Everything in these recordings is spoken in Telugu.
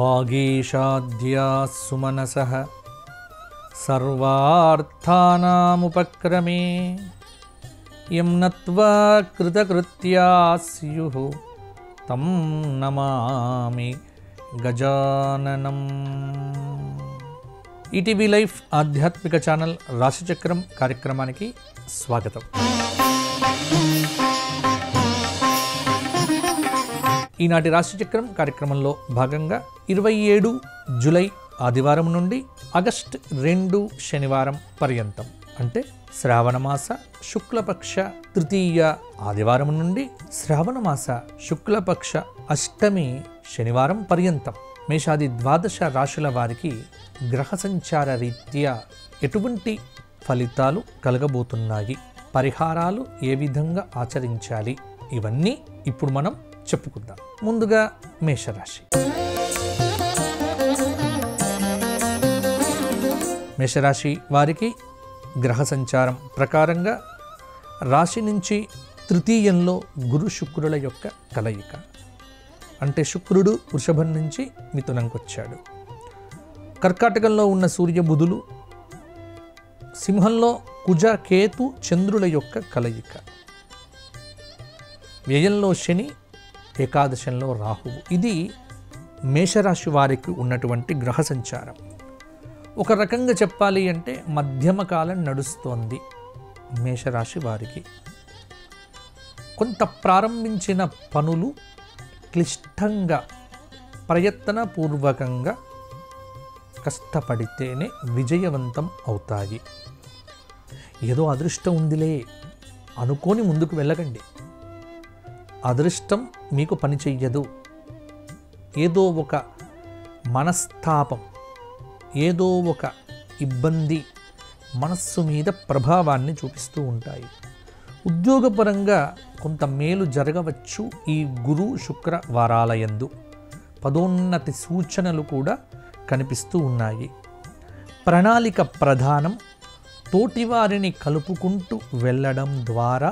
వాగీషాద్యా సుమనసః సర్వార్థానాముపక్రమే యం నత్వా కృతకృత్యా స్యుః తం నమామి గజాననం. ఈటీవీ లైఫ్ ఆధ్యాత్మిక ఛానల్ రాశిచక్రం కార్యక్రమానికి స్వాగతం. ఈనాటి రాశిచక్రం కార్యక్రమంలో భాగంగా 27 జూలై ఆదివారం నుండి ఆగస్టు 2 శనివారం పర్యంతం, అంటే శ్రావణమాస శుక్లపక్ష తృతీయ ఆదివారం నుండి శ్రావణమాస శుక్లపక్ష అష్టమి శనివారం పర్యంతం మేషాది ద్వాదశ రాశుల వారికి గ్రహ సంచార రీత్యా ఎటువంటి ఫలితాలు కలగబోతున్నాయి, పరిహారాలు ఏ విధంగా ఆచరించాలి, ఇవన్నీ ఇప్పుడు మనం చెప్పుకుందాం. ముందుగా మేషరాశి. మేషరాశి వారికి గ్రహ సంచారం ప్రకారంగా రాశి నుంచి తృతీయంలో గురు శుక్రుల యొక్క కలయిక, అంటే శుక్రుడు వృషభం నుంచి మిథునంకి వచ్చాడు. కర్కాటకంలో ఉన్న సూర్య బుధులు, సింహంలో కుజ కేతు చంద్రుల యొక్క కలయిక, వ్యయంలో శని, ఏకాదశంలో రాహువు. ఇది మేషరాశి వారికి ఉన్నటువంటి గ్రహ సంచారం. ఒక రకంగా చెప్పాలి అంటే మధ్యమ కాలం నడుస్తోంది మేషరాశి వారికి. కొంత ప్రారంభించిన పనులు క్లిష్టంగా ప్రయత్నపూర్వకంగా కష్టపడితేనే విజయవంతం అవుతాయి. ఏదో అదృష్టం ఉందిలే అనుకొని ముందుకు వెళ్ళకండి. అదృష్టం మీకు పని చెయ్యదు. ఏదో ఒక మనస్తాపం, ఏదో ఒక ఇబ్బంది మనస్సు మీద ప్రభావాన్ని చూపిస్తూ ఉంటాయి. ఉద్యోగపరంగా కొంత మేలు జరగవచ్చు ఈ గురు శుక్ర వారాలయందు. పదోన్నతి సూచనలు కూడా కనిపిస్తూ ఉన్నాయి. ప్రణాళిక ప్రధానం. తోటివారిని కలుపుకుంటూ వెళ్ళడం ద్వారా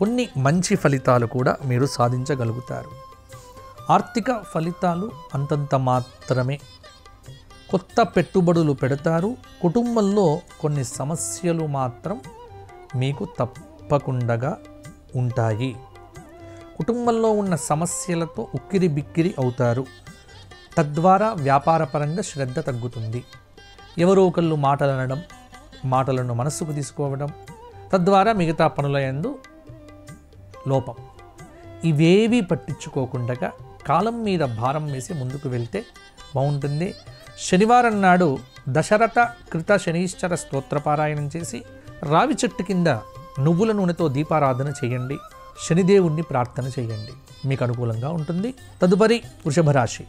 కొన్ని మంచి ఫలితాలు కూడా మీరు సాధించగలుగుతారు. ఆర్థిక ఫలితాలు అంతంత మాత్రమే. కొత్త పెట్టుబడులు పెడతారు. కుటుంబంలో కొన్ని సమస్యలు మాత్రం మీకు తప్పకుండా ఉంటాయి. కుటుంబంలో ఉన్న సమస్యలతో ఉక్కిరి బిక్కిరి అవుతారు. తద్వారా వ్యాపారపరంగా శ్రద్ధ తగ్గుతుంది. ఎవరో ఒకళ్ళు మాటలు అనడం, మాటలను మనస్సుకు తీసుకోవడం, తద్వారా మిగతా పనుల యందు లోపం. ఇవేవి పట్టించుకోకుండా కాలం మీద భారం వేసి ముందుకు వెళ్తే బాగుంటుంది. శనివారం నాడు దశరథ కృత శనీశ్వర స్తోత్రపారాయణం చేసి రావి చెట్టు కింద నువ్వుల నూనెతో దీపారాధన చేయండి. శనిదేవుణ్ణి ప్రార్థన చేయండి, మీకు అనుకూలంగా ఉంటుంది. తదుపరి వృషభ రాశి.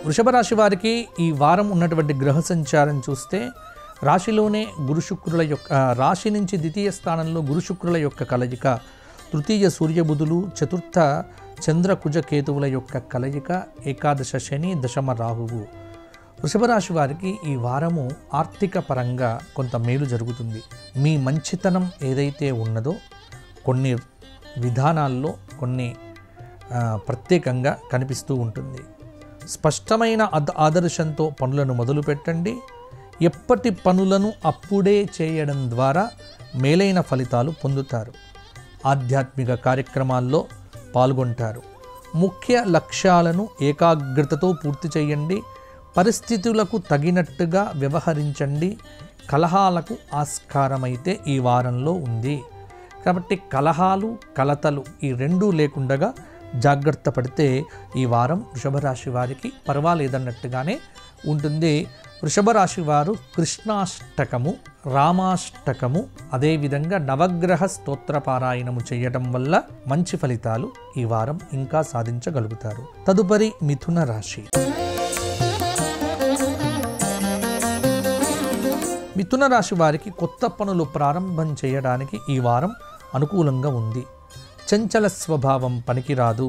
వృషభ రాశి వారికి ఈ వారం ఉన్నటువంటి గ్రహ సంచారం చూస్తే రాశిలోనే గురు శుక్రుల యొక్క, రాశి నుంచి ద్వితీయ స్థానంలో గురు శుక్రుల యొక్క కలయిక, తృతీయ సూర్యబుధులు, చతుర్థ చంద్ర కుజ కేతువుల యొక్క కలయిక, ఏకాదశ శని, దశమ రాహువు. వృషభ రాశి వారికి ఈ వారము ఆర్థిక పరంగా కొంత మేలు జరుగుతుంది. మీ మంచితనం ఏదైతే ఉన్నదో కొన్ని విధానాల్లో కొన్ని ప్రత్యేకంగా కనిపిస్తూ ఉంటుంది. స్పష్టమైన ఆదర్శంతో పనులను మొదలు పెట్టండి. ఎప్పటి పనులను అప్పుడే చేయడం ద్వారా మేలైన ఫలితాలు పొందుతారు. ఆధ్యాత్మిక కార్యక్రమాల్లో పాల్గొంటారు. ముఖ్య లక్ష్యాలను ఏకాగ్రతతో పూర్తి చేయండి. పరిస్థితులకు తగినట్టుగా వ్యవహరించండి. కలహాలకు ఆస్కారమైతే ఈ వారంలో ఉంది. కాబట్టి కలహాలు, కలతలు ఈ రెండూ లేకుండా జాగ్రత్త పడితే ఈ వారం వృషభ రాశి వారికి పర్వాలేదన్నట్టుగానే ఉంటుంది. వృషభ రాశి వారు కృష్ణాష్టకము, రామాష్టకము, అదేవిధంగా నవగ్రహ స్తోత్రపారాయణము చేయటం వల్ల మంచి ఫలితాలు ఈ వారం ఇంకా సాధించగలుగుతారు. తదుపరి మిథున రాశి. మిథున రాశి వారికి కొత్త పనులు ప్రారంభం చేయడానికి ఈ వారం అనుకూలంగా ఉంది. చంచల స్వభావం పనికిరాదు.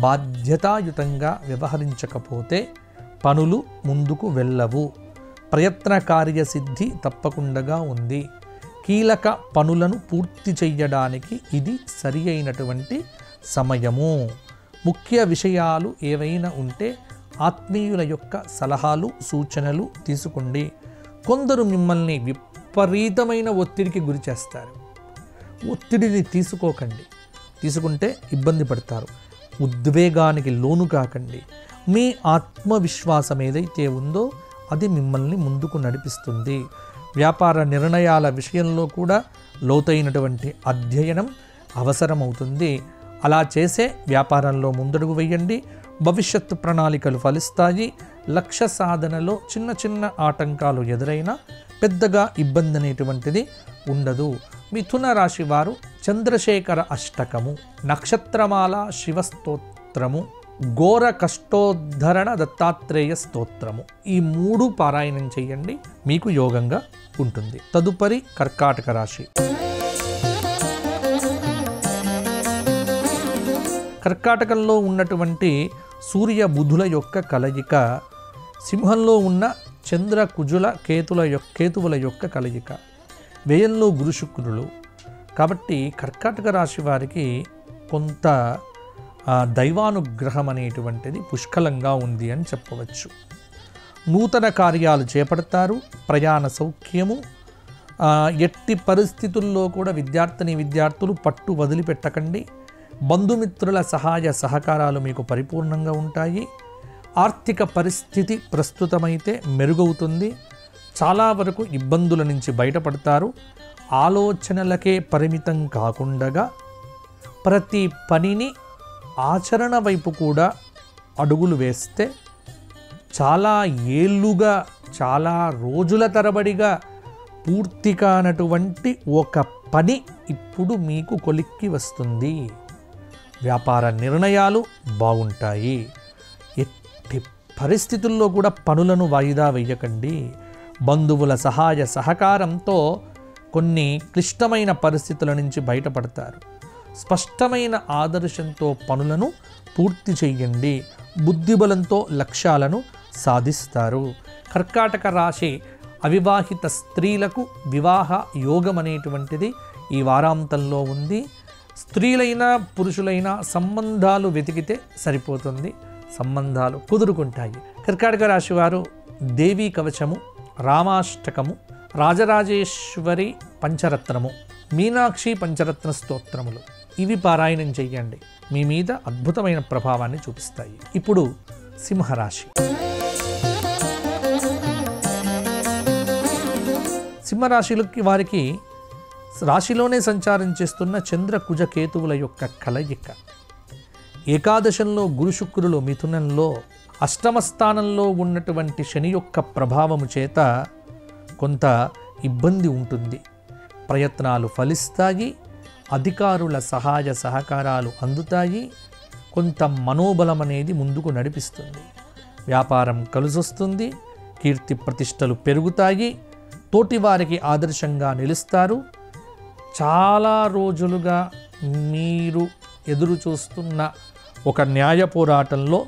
బాధ్యతాయుతంగా వ్యవహరించకపోతే పనులు ముందుకు వెళ్ళవు. ప్రయత్న కార్యసిద్ధి తప్పకుండా ఉంది. కీలక పనులను పూర్తి చేయడానికి ఇది సరి అయినటువంటి సమయము. ముఖ్య విషయాలు ఏవైనా ఉంటే ఆత్మీయుల యొక్క సలహాలు సూచనలు తీసుకోండి. కొందరు మిమ్మల్ని విపరీతమైన ఒత్తిడికి గురి చేస్తారు. ఒత్తిడిని తీసుకోకండి. తీసుకుంటే ఇబ్బంది పడతారు. ఉద్వేగానికి లోను కాకండి. మీ ఆత్మవిశ్వాసం ఏదైతే ఉందో అది మిమ్మల్ని ముందుకు నడిపిస్తుంది. వ్యాపార నిర్ణయాల విషయంలో కూడా లోతైనటువంటి అధ్యయనం అవసరమవుతుంది. అలా చేసే వ్యాపారంలో ముందడుగు వేయండి. భవిష్యత్తు ప్రణాళికలు ఫలిస్తాయి. లక్ష్య సాధనలో చిన్న చిన్న ఆటంకాలు ఎదురైనా పెద్దగా ఇబ్బంది అనేటువంటిది ఉండదు. మిథున రాశి వారు చంద్రశేఖర అష్టకము, నక్షత్రమాల శివస్తోత్రము, ఘోర కష్టోద్ధరణ దత్తాత్రేయ స్తోత్రము ఈ 3 పారాయణం చేయండి. మీకు యోగంగా ఉంటుంది. తదుపరి కర్కాటక రాశి. కర్కాటకంలో ఉన్నటువంటి సూర్య బుధుల యొక్క కలయిక, సింహంలో ఉన్న చంద్ర కుజుల కేతువుల యొక్క కలయిక, వ్యయంలో గురు శుక్రులు. కాబట్టి కర్కాటక రాశి వారికి కొంత దైవానుగ్రహం అనేటువంటిది పుష్కలంగా ఉంది అని చెప్పవచ్చు. నూతన కార్యాలు చేపడతారు. ప్రయాణ సౌఖ్యము. ఎట్టి పరిస్థితుల్లో కూడా విద్యార్థులు పట్టు వదిలిపెట్టకండి. బంధుమిత్రుల సహాయ సహకారాలు మీకు పరిపూర్ణంగా ఉంటాయి. ఆర్థిక పరిస్థితి ప్రస్తుతమైతే మెరుగవుతుంది. చాలా వరకు ఇబ్బందుల నుంచి బయటపడతారు. ఆలోచనలకే పరిమితం కాకుండా ప్రతి పనిని ఆచరణ వైపు కూడా అడుగులు వేస్తే చాలా ఏళ్ళుగా, చాలా రోజుల తరబడిగా పూర్తి కానటువంటి ఒక పని ఇప్పుడు మీకు కొలిక్కి వస్తుంది. వ్యాపార నిర్ణయాలు బాగుంటాయి. ఎట్టి పరిస్థితుల్లో కూడా పనులను వాయిదా వేయకండి. బంధువుల సహాయ సహకారంతో కొన్ని క్లిష్టమైన పరిస్థితుల నుంచి బయటపడతారు. స్పష్టమైన ఆదర్శంతో పనులను పూర్తి చేయండి. బుద్ధిబలంతో లక్ష్యాలను సాధిస్తారు. కర్కాటక రాశి అవివాహిత స్త్రీలకు వివాహ యోగం అనేటువంటిది ఈ వారాంతంలో ఉంది. స్త్రీలైనా పురుషులైనా సంబంధాలు వెతికితే సరిపోతుంది. సంబంధాలు కుదురుకుంటాయి. కర్కాటక రాశి వారు దేవీ కవచము, రామాష్టకము, రాజరాజేశ్వరి పంచరత్నము, మీనాక్షి పంచరత్న స్తోత్రములు ఇవి పారాయణం చెయ్యండి. మీ మీద అద్భుతమైన ప్రభావాన్ని చూపిస్తాయి. ఇప్పుడు సింహరాశి. సింహరాశిలోకి వారికి రాశిలోనే సంచారం చేస్తున్న చంద్ర కుజ కేతువుల యొక్క కలయిక, ఏకాదశంలో గురు శుక్రులు, మిథునంలో అష్టమ స్థానంలో ఉన్నటువంటి శని యొక్క ప్రభావము చేత కొంత ఇబ్బంది ఉంటుంది. ప్రయత్నాలు ఫలిస్తాయి. అధికారుల సహాయ సహకారాలు అందుతాయి. కొంత మనోబలం అనేది ముందుకు నడిపిస్తుంది. వ్యాపారం కలిసొస్తుంది. కీర్తి ప్రతిష్టలు పెరుగుతాయి. తోటివారికి ఆదర్శంగా నిలుస్తారు. చాలా రోజులుగా మీరు ఎదురు చూస్తున్న ఒక న్యాయ పోరాటంలో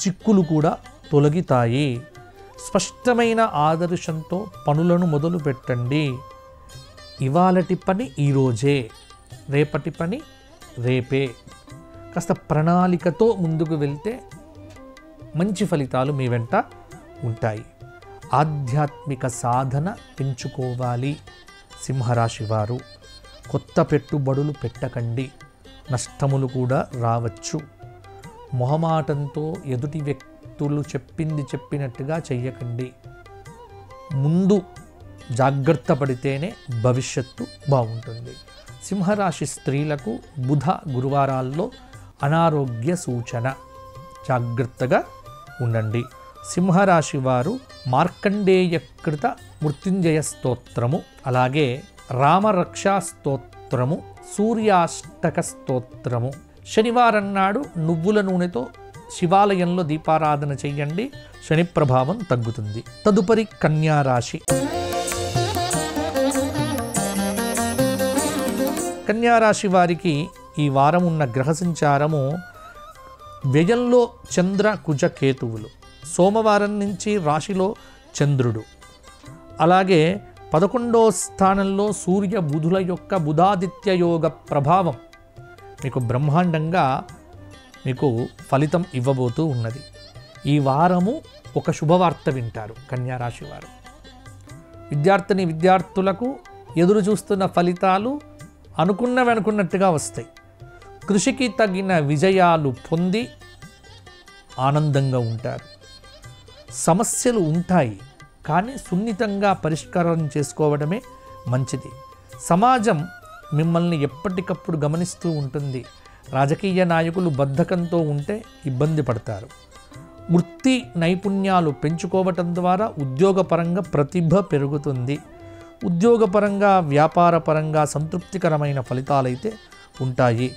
చిక్కులు కూడా తొలగితాయి. స్పష్టమైన ఆదర్శంతో పనులను మొదలు పెట్టండి. ఇవాళటి పని ఈరోజే, రేపటి పని రేపే. కాస్త ప్రణాళికతో ముందుకు వెళ్తే మంచి ఫలితాలు మీ వెంట ఉంటాయి. ఆధ్యాత్మిక సాధన పెంచుకోవాలి. సింహరాశి వారు కొత్త పెట్టుబడులు పెట్టకండి. నష్టములు కూడా రావచ్చు. మొహమాటంతో ఎదుటి వ్యక్తులు చెప్పినట్టుగా చెయ్యకండి. ముందు జాగ్రత్త పడితేనే భవిష్యత్తు బాగుంటుంది. సింహరాశి స్త్రీలకు బుధ గురువారాల్లో అనారోగ్య సూచన. జాగ్రత్తగా ఉండండి. సింహరాశి వారు మార్కండేయకృత మృత్యుంజయ స్తోత్రము, అలాగే రామరక్షా స్తోత్రము, సూర్యాష్టక స్తోత్రము శనివారం నాడు నువ్వుల నూనెతో శివాలయంలో దీపారాధన చెయ్యండి. శని ప్రభావం తగ్గుతుంది. తదుపరి కన్యారాశి. కన్యారాశి వారికి ఈ వారం ఉన్న గ్రహ సంచారము వ్యయంలో చంద్ర కుజ కేతువులు. సోమవారం నుంచి రాశిలో చంద్రుడు, అలాగే 11వ స్థానంలో సూర్య బుధుల యొక్క బుధాదిత్య యోగ ప్రభావం మీకు బ్రహ్మాండంగా మీకు ఫలితం ఇవ్వబోతూ ఉన్నది. ఈ వారము ఒక శుభవార్త వింటారు కన్యారాశి వారు. విద్యార్థులకు ఎదురు చూస్తున్న ఫలితాలు అనుకున్నట్టుగా వస్తాయి. కృషికి తగిన విజయాలు పొంది ఆనందంగా ఉంటారు. సమస్యలు ఉంటాయి, కానీ సున్నితంగా పరిష్కారం చేసుకోవడమే మంచిది. సమాజం మిమ్మల్ని ఎప్పటికప్పుడు గమనిస్తూ ఉంటుంది. రాజకీయ నాయకులు బద్ధకంతో ఉంటే ఇబ్బంది పడతారు. వృత్తి నైపుణ్యాలు పెంచుకోవటం ద్వారా ఉద్యోగపరంగా ప్రతిభ పెరుగుతుంది. ఉద్యోగపరంగా వ్యాపారపరంగా సంతృప్తికరమైన ఫలితాలైతే ఉంటాయి.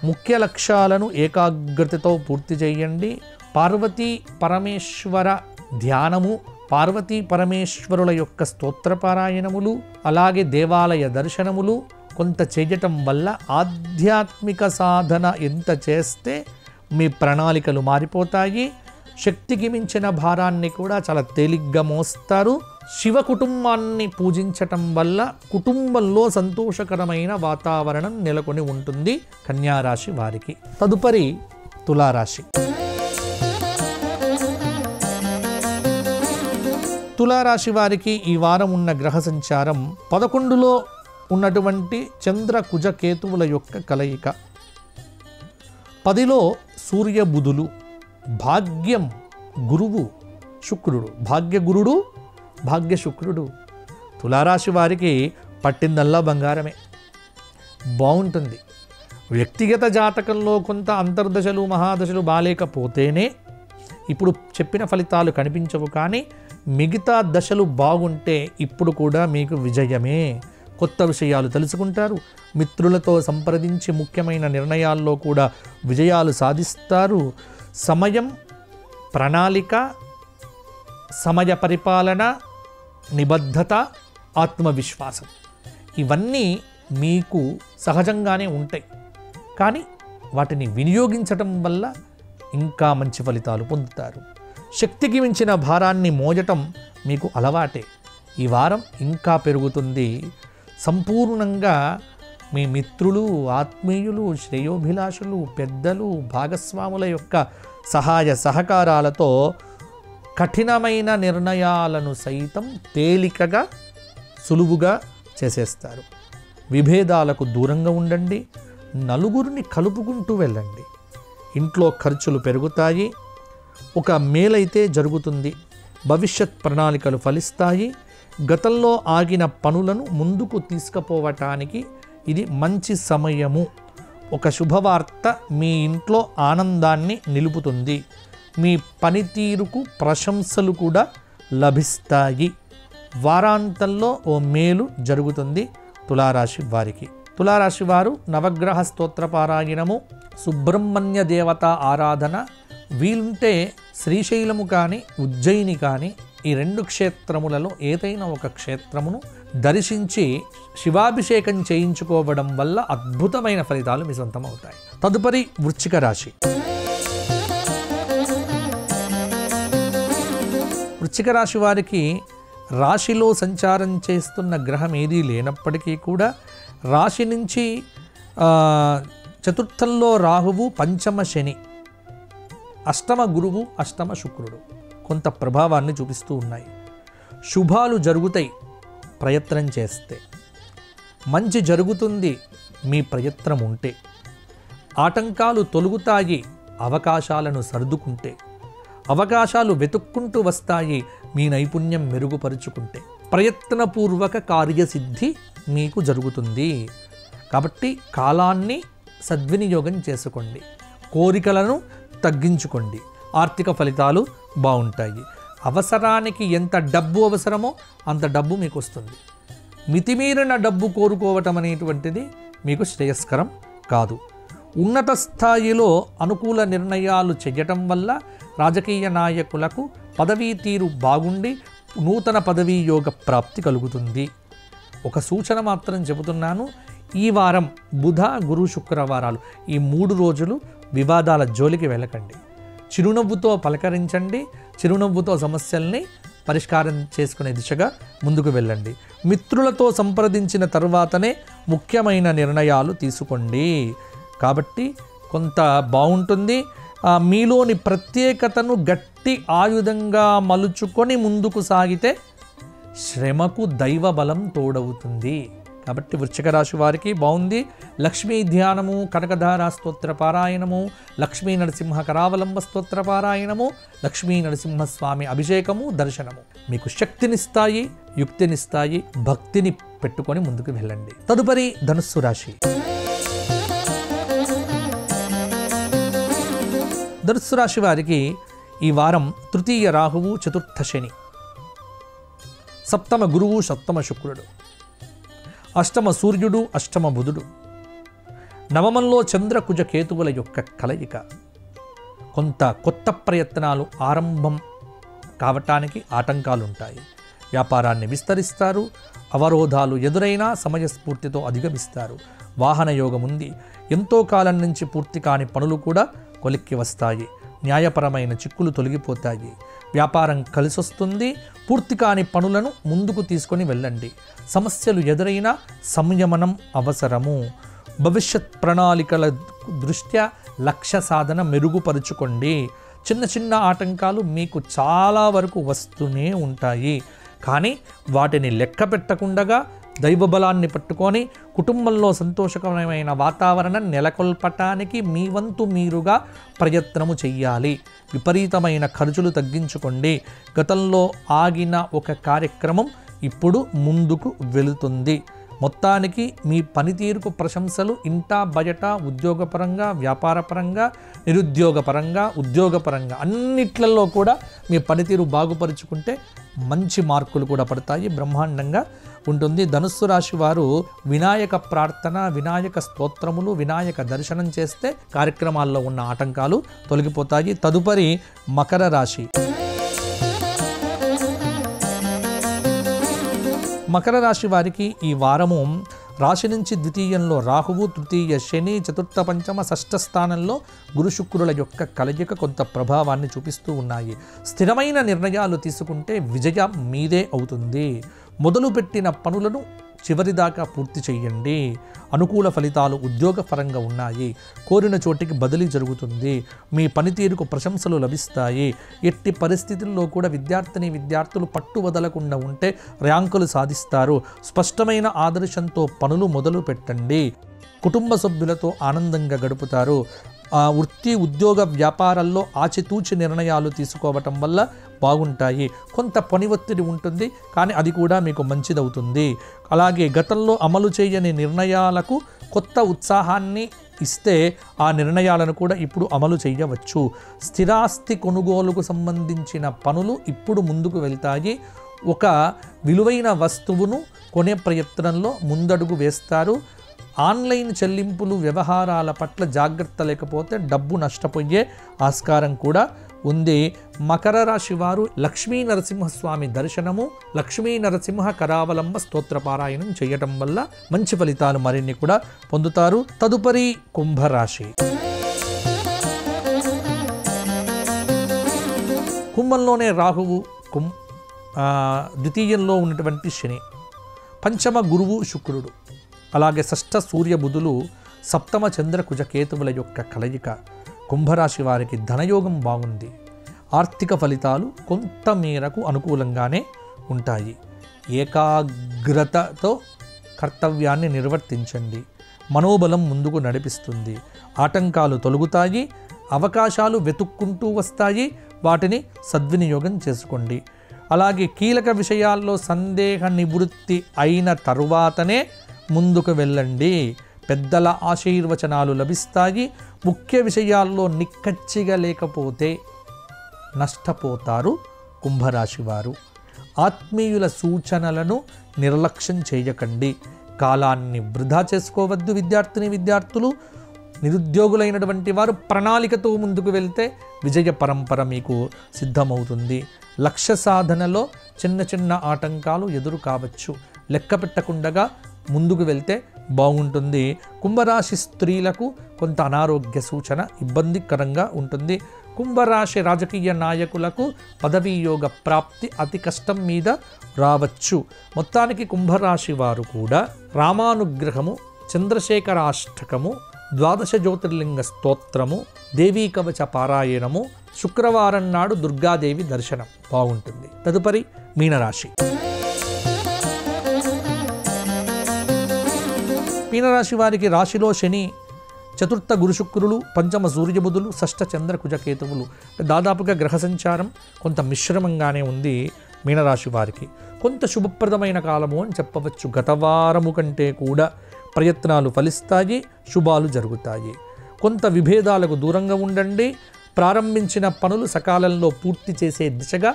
ముఖ్య లక్ష్యాలను ఏకాగ్రతతో పూర్తి చేయండి. పార్వతీ పరమేశ్వర ధ్యానము, పార్వతీ పరమేశ్వరుల యొక్క స్తోత్రపారాయణములు, అలాగే దేవాలయ దర్శనములు కొంత చేయటం వల్ల ఆధ్యాత్మిక సాధన ఎంత చేస్తే మీ ప్రణాళికలు మారిపోతాయి. శక్తికి మించిన భారాన్ని కూడా చాలా తేలిగ్గా మోస్తారు. శివ కుటుంబాన్ని పూజించటం వల్ల కుటుంబంలో సంతోషకరమైన వాతావరణం నెలకొని ఉంటుంది కన్యారాశి వారికి. తదుపరి తులారాశి. తులారాశి వారికి ఈ వారం ఉన్న గ్రహ సంచారం 11లో ఉన్నటువంటి చంద్ర కుజ కేతువుల యొక్క కలయిక, 10లో సూర్య బుధులు, భాగ్యం గురువు శుక్రుడు, భాగ్యగురుడు భాగ్య శుక్రుడు. తులారాశి వారికి పట్టిందల్లా బంగారమే, బాగుంటుంది. వ్యక్తిగత జాతకంలో కొంత అంతర్దశలు మహాదశలు బాలేకపోతేనే ఇప్పుడు చెప్పిన ఫలితాలు కనిపించవు, కానీ మిగతా దశలు బాగుంటే ఇప్పుడు కూడా మీకు విజయమే. కొత్త విషయాలు తెలుసుకుంటారు. మిత్రులతో సంప్రదించి ముఖ్యమైన నిర్ణయాల్లో కూడా విజయాలు సాధిస్తారు. సమయం, ప్రణాళిక, సమయ పరిపాలన, నిబద్ధత, ఆత్మవిశ్వాసం ఇవన్నీ మీకు సహజంగానే ఉంటాయి, కానీ వాటిని వినియోగించటం వల్ల ఇంకా మంచి ఫలితాలు పొందుతారు. శక్తికి మించిన భారాన్ని మోయటం మీకు అలవాటే. ఈ వారం ఇంకా పెరుగుతుంది. సంపూర్ణంగా మీ మిత్రులు, ఆత్మీయులు, శ్రేయోభిలాషులు, పెద్దలు, భాగస్వాముల యొక్క సహాయ సహకారాలతో కఠినమైన నిర్ణయాలను సైతం తేలికగా సులువుగా చేసేస్తారు. విభేదాలకు దూరంగా ఉండండి. నలుగురిని కలుపుకుంటూ వెళ్ళండి. ఇంట్లో ఖర్చులు పెరుగుతాయి. ఒక మేలైతే జరుగుతుంది. భవిష్యత్ ప్రణాళికలు ఫలిస్తాయి. గతంలో ఆగిన పనులను ముందుకు తీసుకుపోవటానికి ఇది మంచి సమయము. ఒక శుభవార్త మీ ఇంట్లో ఆనందాన్ని నిలుపుతుంది. మీ పనితీరుకు ప్రశంసలు కూడా లభిస్తాయి. వారాంతంలో ఓ మేలు జరుగుతుంది తులారాశి వారికి. తులారాశి వారు నవగ్రహ స్తోత్ర పారాయణము, సుబ్రహ్మణ్య దేవత ఆరాధన, వీలుంటే శ్రీశైలము కానీ ఉజ్జయిని కానీ ఈ 2 క్షేత్రములలో ఏదైనా ఒక క్షేత్రమును దర్శించి శివాభిషేకం చేయించుకోవడం వల్ల అద్భుతమైన ఫలితాలు మీ సొంతం అవుతాయి. తదుపరి వృశ్చిక రాశి. వృశ్చిక రాశి వారికి రాశిలో సంచారం చేస్తున్న గ్రహం ఏదీ లేనప్పటికీ కూడా రాశి నుంచి చతుర్థంలో రాహువు, పంచమ శని, అష్టమ గురువు, అష్టమ శుక్రుడు కొంత ప్రభావాన్ని చూపిస్తూ ఉన్నాయి. శుభాలు జరుగుతాయి ప్రయత్నం చేస్తే, మంచి జరుగుతుంది మీ ప్రయత్నం ఉంటే, ఆటంకాలు తొలగుతాయి అవకాశాలను సర్దుకుంటే, అవకాశాలు వెతుక్కుంటూ వస్తాయి మీ నైపుణ్యం మెరుగుపరుచుకుంటే, ప్రయత్నపూర్వక కార్యసిద్ధి మీకు జరుగుతుంది. కాబట్టి కాలాన్ని సద్వినియోగం చేసుకోండి, కోరికలను తగ్గించుకోండి, ఆర్థిక ఫలితాలు బాగుంటాయి. అవసరానికి ఎంత డబ్బు అవసరమో అంత డబ్బు మీకు వస్తుంది. మితిమీరిన డబ్బు కోరుకోవటం అనేటువంటిది మీకు శ్రేయస్కరం కాదు. ఉన్నత స్థాయిలో అనుకూల నిర్ణయాలు చేయటం వల్ల రాజకీయ నాయకులకు పదవీ తీరు బాగుండి నూతన పదవీ యోగ ప్రాప్తి కలుగుతుంది. ఒక సూచన మాత్రం చెబుతున్నాను. ఈ వారం బుధ, గురు, శుక్రవారాలు ఈ 3 రోజులు వివాదాల జోలికి వెళ్ళకండి. చిరునవ్వుతో పలకరించండి. చిరునవ్వుతో సమస్యల్ని పరిష్కారం చేసుకునే దిశగా ముందుకు వెళ్ళండి. మిత్రులతో సంప్రదించిన తర్వాతనే ముఖ్యమైన నిర్ణయాలు తీసుకోండి. కాబట్టి కొంత బాగుంటుంది. మీలోని ప్రత్యేకతను గట్టి ఆయుధంగా మలుచుకొని ముందుకు సాగితే శ్రమకు దైవ బలం తోడవుతుంది. కాబట్టి వృశ్చిక రాశి వారికి బాగుంది. లక్ష్మీ ధ్యానము, కనకధార స్తోత్ర పారాయణము, లక్ష్మీ నరసింహ కరావలంబ స్తోత్ర పారాయణము, లక్ష్మీ నరసింహస్వామి అభిషేకము, దర్శనము మీకు శక్తినిస్తాయి, యుక్తినిస్తాయి. భక్తిని పెట్టుకొని ముందుకు వెళ్ళండి. తదుపరి ధనుస్సు రాశి. ధనుస్సు రాశి వారికి ఈ వారం తృతీయ రాహువు, చతుర్థ శని, సప్తమ గురువు, సప్తమ శుక్రుడు, అష్టమ సూర్యుడు, అష్టమ బుధుడు, నవమంలో చంద్ర కుజ కేతువుల యొక్క కలయిక. కొంత కొత్త ప్రయత్నాలు ఆరంభం కావటానికి ఆటంకాలు ఉంటాయి. వ్యాపారాన్ని విస్తరిస్తారు. అవరోధాలు ఎదురైనా సమయస్ఫూర్తితో అధిగమిస్తారు. వాహన యోగం ఉంది. ఎంతో కాలం నుంచి పూర్తి కాని పనులు కూడా కొలిక్కి వస్తాయి. న్యాయపరమైన చిక్కులు తొలగిపోతాయి. వ్యాపారం కలిసొస్తుంది. పూర్తి కాని పనులను ముందుకు తీసుకొని వెళ్ళండి. సమస్యలు ఎదురైనా సంయమనం అవసరము. భవిష్యత్ ప్రణాళికల దృష్ట్యా లక్ష్య సాధన మెరుగుపరుచుకోండి. చిన్న చిన్న ఆటంకాలు మీకు చాలా వరకు వస్తూనే ఉంటాయి. కానీ వాటిని లెక్క పెట్టకుండా దైవబలాన్ని పట్టుకొని కుటుంబంలో సంతోషకరమైన వాతావరణం నెలకొల్పటానికి మీ వంతు మీరుగా ప్రయత్నము చెయ్యాలి. విపరీతమైన ఖర్చులు తగ్గించుకోండి. గతంలో ఆగిన ఒక కార్యక్రమం ఇప్పుడు ముందుకు వెళుతుంది. మొత్తానికి మీ పనితీరుకు ప్రశంసలు ఇంటా బయట, ఉద్యోగపరంగా, వ్యాపారపరంగా, నిరుద్యోగపరంగా, ఉద్యోగపరంగా అన్నిట్లలో కూడా మీ పనితీరు బాగుపరుచుకుంటే మంచి మార్కులు కూడా పడతాయి. బ్రహ్మాండంగా ఉంటుంది. ధనుస్సు రాశి వారు వినాయక ప్రార్థన, వినాయక స్తోత్రములు, వినాయక దర్శనం చేస్తే కార్యక్రమాల్లో ఉన్న ఆటంకాలు తొలగిపోతాయి. తదుపరి మకర రాశి. మకర రాశి వారికి ఈ వారము రాశి నుంచి ద్వితీయంలో రాహువు, తృతీయ శని, చతుర్థ పంచమ షష్ఠ స్థానంలో గురు శుక్రుల యొక్క కలయిక కొంత ప్రభావాన్ని చూపిస్తూ ఉన్నాయి. స్థిరమైన నిర్ణయాలు తీసుకుంటే విజయం మీదే అవుతుంది. మొదలుపెట్టిన పనులను చివరిదాకా పూర్తి చేయండి. అనుకూల ఫలితాలు ఉద్యోగపరంగా ఉన్నాయి. కోరిన చోటికి బదిలీ జరుగుతుంది. మీ పనితీరుకు ప్రశంసలు లభిస్తాయి. ఎట్టి పరిస్థితుల్లో కూడా విద్యార్థులు పట్టు వదలకుండా ఉంటే ర్యాంకులు సాధిస్తారు. స్పష్టమైన ఆదర్శంతో పనులు మొదలు పెట్టండి. కుటుంబ సభ్యులతో ఆనందంగా గడుపుతారు. వృత్తి, ఉద్యోగ, వ్యాపారాల్లో ఆచితూచి నిర్ణయాలు తీసుకోవటం వల్ల బాగుంటాయి. కొంత పని ఒత్తిడి ఉంటుంది, కానీ అది కూడా మీకు మంచిదవుతుంది. అలాగే గతంలో అమలు చేయని నిర్ణయాలకు కొత్త ఉత్సాహాన్ని ఇస్తే ఆ నిర్ణయాలను కూడా ఇప్పుడు అమలు చేయవచ్చు. స్థిరాస్తి కొనుగోలుకు సంబంధించిన పనులు ఇప్పుడు ముందుకు వెళ్తాయి. ఒక విలువైన వస్తువును కొనే ప్రయత్నంలో ముందడుగు వేస్తారు. ఆన్లైన్ చెల్లింపులు, వ్యవహారాల పట్ల జాగ్రత్త లేకపోతే డబ్బు నష్టపోయే ఆస్కారం కూడా ఉంది. మకర రాశి వారు లక్ష్మీ నరసింహస్వామి దర్శనము, లక్ష్మీ నరసింహ కరావలంబ స్తోత్ర పారాయణం చేయటం వల్ల మంచి ఫలితాలు మరిన్ని కూడా పొందుతారు. తదుపరి కుంభరాశి. కుంభంలోనే రాహువు, ద్వితీయంలో ఉన్నటువంటి శని, పంచమ గురువు శుక్రుడు, అలాగే షష్ఠ సూర్య బుధులు, సప్తమ చంద్ర కుజ కేతువుల యొక్క కలయిక. కుంభరాశి వారికి ధనయోగం బాగుంది. ఆర్థిక ఫలితాలు కొంత మేరకు అనుకూలంగానే ఉంటాయి. ఏకాగ్రతతో కర్తవ్యాన్ని నిర్వర్తించండి. మనోబలం ముందుకు నడిపిస్తుంది. ఆటంకాలు తొలగుతాయి. అవకాశాలు వెతుక్కుంటూ వస్తాయి. వాటిని సద్వినియోగం చేసుకోండి. అలాగే కీలక విషయాల్లో సందేహ నివృత్తి అయిన తరువాతనే ముందుకు వెళ్ళండి. పెద్దల ఆశీర్వచనాలు లభిస్తాయి. ముఖ్య విషయాల్లో నిక్కచ్చిగా లేకపోతే నష్టపోతారు కుంభరాశి వారు. ఆత్మీయుల సూచనలను నిర్లక్ష్యం చేయకండి. కాలాన్ని వృధా చేసుకోవద్దు. విద్యార్థులు, నిరుద్యోగులైనటువంటి వారు ప్రణాళికతో ముందుకు వెళ్తే విజయ పరంపర మీకు సిద్ధమవుతుంది. లక్ష్య సాధనలో చిన్న చిన్న ఆటంకాలు ఎదురు కావచ్చు. లెక్క పెట్టకుండా ముందుకు వెళ్తే బాగుంటుంది. కుంభరాశి స్త్రీలకు కొంత అనారోగ్య సూచన, ఇబ్బందికరంగా ఉంటుంది. కుంభరాశి రాజకీయ నాయకులకు పదవీ యోగ ప్రాప్తి అతి కష్టం మీద రావచ్చు. మొత్తానికి కుంభరాశి వారు కూడా రామానుగ్రహము, చంద్రశేఖరాష్టకము, ద్వాదశ జ్యోతిర్లింగ స్తోత్రము, దేవీ కవచ పారాయణము, శుక్రవారం నాడు దుర్గాదేవి దర్శనం బాగుంటుంది. తదుపరి మీనరాశి. మీనరాశి వారికి రాశిలో శని, చతుర్థ గురు శుక్రులు, పంచమ సూర్యబుధులు, షష్ఠ చంద్ర కుజ కేతువులు, దాదాపుగా గ్రహ సంచారం కొంత మిశ్రమంగానే ఉంది. మీనరాశి వారికి కొంత శుభప్రదమైన కాలము అని చెప్పవచ్చు. గత వారము కంటే కూడా ప్రయత్నాలు ఫలిస్తాయి, శుభాలు జరుగుతాయి. కొంత విభేదాలకు దూరంగా ఉండండి. ప్రారంభించిన పనులు సకాలంలో పూర్తి చేసే దిశగా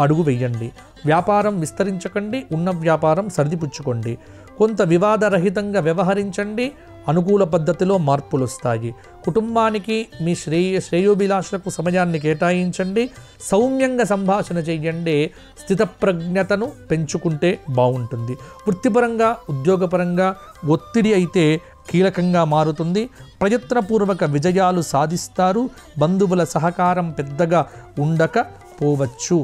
అడుగు వేయండి. వ్యాపారం విస్తరించకండి, ఉన్న వ్యాపారం సర్దిపుచ్చుకోండి. కొంత వివాదరహితంగా వ్యవహరించండి. అనుకూల పద్ధతిలో మార్పులు వస్తాయి. కుటుంబానికి మీ శ్రేయోభిలాషులకు సమయాన్ని కేటాయించండి. సౌమ్యంగా సంభాషణ చేయండి. స్థితప్రజ్ఞతను పెంచుకుంటే బాగుంటుంది. వృత్తిపరంగా, ఉద్యోగపరంగా ఒత్తిడి అయితే కీలకంగా మారుతుంది. ప్రయత్నపూర్వక విజయాలు సాధిస్తారు. బంధువుల సహకారం పెద్దగా ఉండకపోవచ్చు.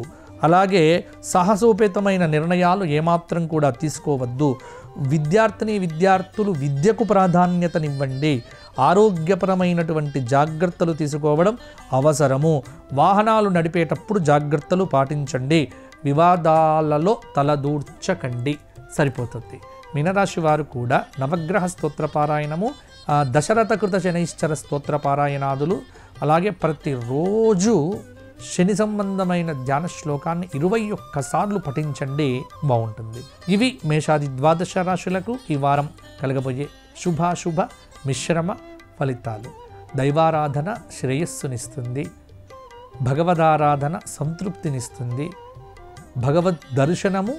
అలాగే సాహసోపేతమైన నిర్ణయాలు ఏమాత్రం కూడా తీసుకోవద్దు. విద్యార్థులు విద్యకు ప్రాధాన్యతనివ్వండి. ఆరోగ్యపరమైనటువంటి జాగ్రత్తలు తీసుకోవడం అవసరము. వాహనాలు నడిపేటప్పుడు జాగ్రత్తలు పాటించండి. వివాదాలలో తలదూర్చకండి, సరిపోతుంది. మీనరాశి వారు కూడా నవగ్రహ స్తోత్ర పారాయణము, దశరథ కృత శనైశ్చర స్తోత్ర పారాయణాదులు, అలాగే ప్రతిరోజు శని సంబంధమైన ధ్యాన శ్లోకాన్ని 21 సార్లు పఠించండి, బాగుంటుంది. ఇవి మేషాది ద్వాదశ రాశులకు ఈ వారం కలగబోయే శుభాశుభ మిశ్రమ ఫలితాలు. దైవారాధన శ్రేయస్సునిస్తుంది, భగవదారాధన సంతృప్తినిస్తుంది, భగవద్ దర్శనము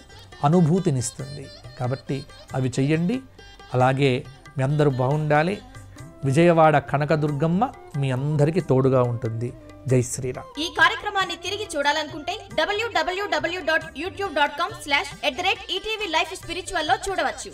అనుభూతినిస్తుంది. కాబట్టి అవి చెయ్యండి. అలాగే మీ అందరూ బాగుండాలి. విజయవాడ కనకదుర్గమ్మ మీ అందరికీ తోడుగా ఉంటుంది. జై శ్రీరామ్. ఈ కార్యక్రమాన్ని తిరిగి చూడాలనుకుంటే www.youtube.com/ETV Life Spiritual లో చూడవచ్చు.